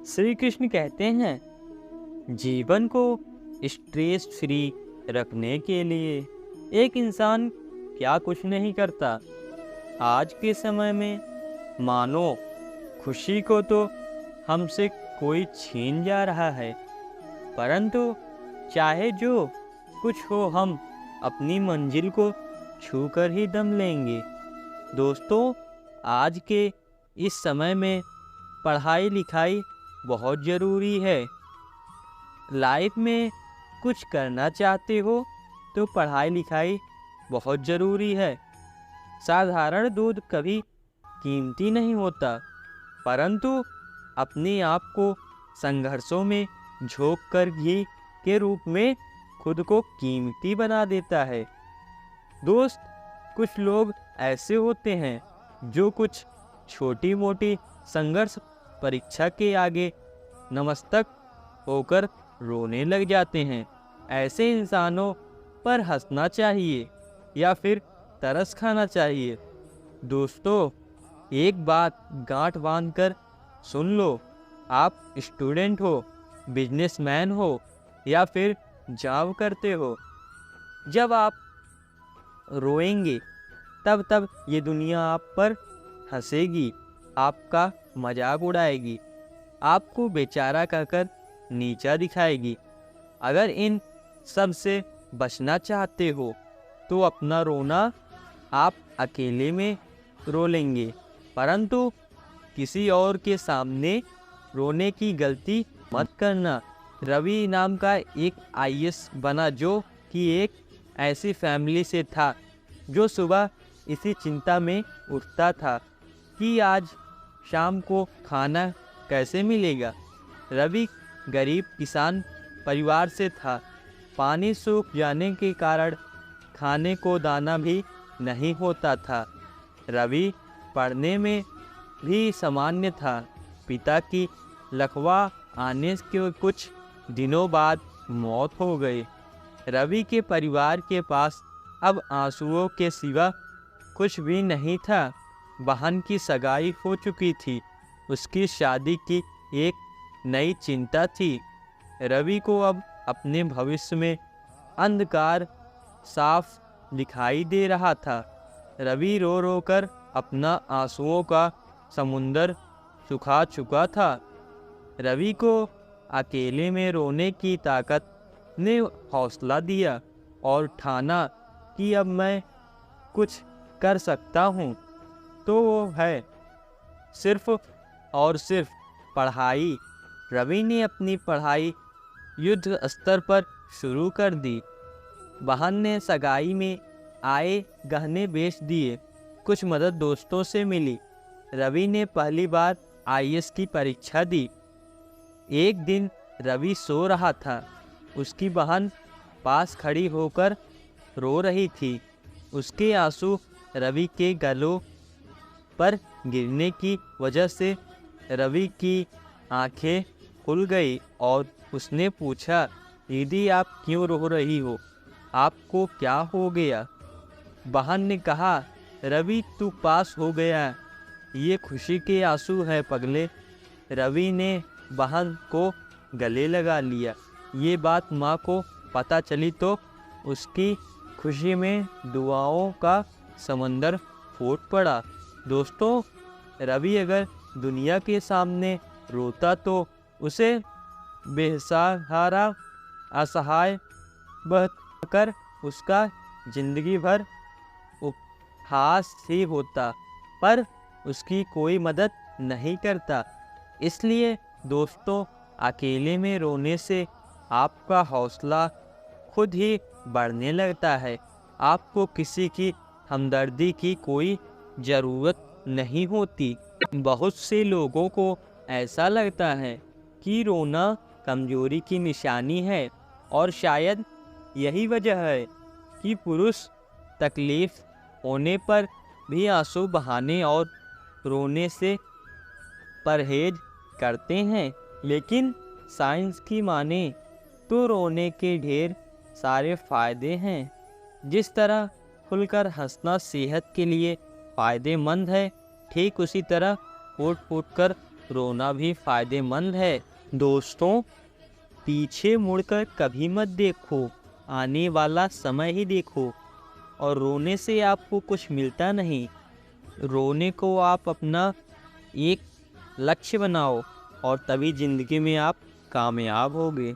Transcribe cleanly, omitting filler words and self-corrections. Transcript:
श्री कृष्ण कहते हैं, जीवन को स्ट्रेस फ्री रखने के लिए एक इंसान क्या कुछ नहीं करता। आज के समय में मानो खुशी को तो हमसे कोई छीन जा रहा है, परंतु चाहे जो कुछ हो हम अपनी मंजिल को छूकर ही दम लेंगे। दोस्तों, आज के इस समय में पढ़ाई लिखाई बहुत ज़रूरी है। लाइफ में कुछ करना चाहते हो तो पढ़ाई लिखाई बहुत ज़रूरी है। साधारण दूध कभी कीमती नहीं होता, परंतु अपने आप को संघर्षों में झोंक कर घी के रूप में खुद को कीमती बना देता है। दोस्त, कुछ लोग ऐसे होते हैं जो कुछ छोटी मोटी संघर्ष परीक्षा के आगे नतमस्तक होकर रोने लग जाते हैं। ऐसे इंसानों पर हंसना चाहिए या फिर तरस खाना चाहिए। दोस्तों, एक बात गांठ बांध कर सुन लो, आप स्टूडेंट हो, बिजनेसमैन हो या फिर जॉब करते हो, जब आप रोएंगे तब ये दुनिया आप पर हंसेगी, आपका मजाक उड़ाएगी, आपको बेचारा कहकर नीचा दिखाएगी। अगर इन सब से बचना चाहते हो तो अपना रोना आप अकेले में रो लेंगे, परंतु किसी और के सामने रोने की गलती मत करना। रवि नाम का एक आईएएस बना जो कि एक ऐसी फैमिली से था जो सुबह इसी चिंता में उठता था कि आज शाम को खाना कैसे मिलेगा। रवि गरीब किसान परिवार से था। पानी सूख जाने के कारण खाने को दाना भी नहीं होता था। रवि पढ़ने में भी सामान्य था। पिता की लकवा आने के कुछ दिनों बाद मौत हो गई। रवि के परिवार के पास अब आंसुओं के सिवा कुछ भी नहीं था। बहन की सगाई हो चुकी थी, उसकी शादी की एक नई चिंता थी। रवि को अब अपने भविष्य में अंधकार साफ दिखाई दे रहा था। रवि रो रो कर अपना आंसुओं का समुंदर सुखा चुका था। रवि को अकेले में रोने की ताकत ने हौसला दिया और ठाना कि अब मैं कुछ कर सकता हूँ, तो वो है सिर्फ और सिर्फ पढ़ाई। रवि ने अपनी पढ़ाई युद्ध स्तर पर शुरू कर दी। बहन ने सगाई में आए गहने बेच दिए। कुछ मदद दोस्तों से मिली। रवि ने पहली बार आईएएस की परीक्षा दी। एक दिन रवि सो रहा था। उसकी बहन पास खड़ी होकर रो रही थी। उसके आंसू रवि के गलों पर गिरने की वजह से रवि की आंखें खुल गई और उसने पूछा, दीदी आप क्यों रो रही हो? आपको क्या हो गया? बहन ने कहा, रवि तू पास हो गया, ये खुशी के आंसू है पगले। रवि ने बहन को गले लगा लिया। ये बात माँ को पता चली तो उसकी खुशी में दुआओं का समंदर फूट पड़ा। दोस्तों, रवि अगर दुनिया के सामने रोता तो उसे बेसहारा असहाय बहकर उसका जिंदगी भर उपहास ही होता, पर उसकी कोई मदद नहीं करता। इसलिए दोस्तों, अकेले में रोने से आपका हौसला खुद ही बढ़ने लगता है। आपको किसी की हमदर्दी की कोई ज़रूरत नहीं होती। बहुत से लोगों को ऐसा लगता है कि रोना कमजोरी की निशानी है, और शायद यही वजह है कि पुरुष तकलीफ होने पर भी आंसू बहाने और रोने से परहेज करते हैं। लेकिन साइंस की माने तो रोने के ढेर सारे फ़ायदे हैं। जिस तरह खुलकर हंसना सेहत के लिए फ़ायदेमंद है, ठीक उसी तरह फूट फूट कर रोना भी फायदेमंद है। दोस्तों, पीछे मुड़कर कभी मत देखो, आने वाला समय ही देखो। और रोने से आपको कुछ मिलता नहीं। रोने को आप अपना एक लक्ष्य बनाओ और तभी ज़िंदगी में आप कामयाब होगे।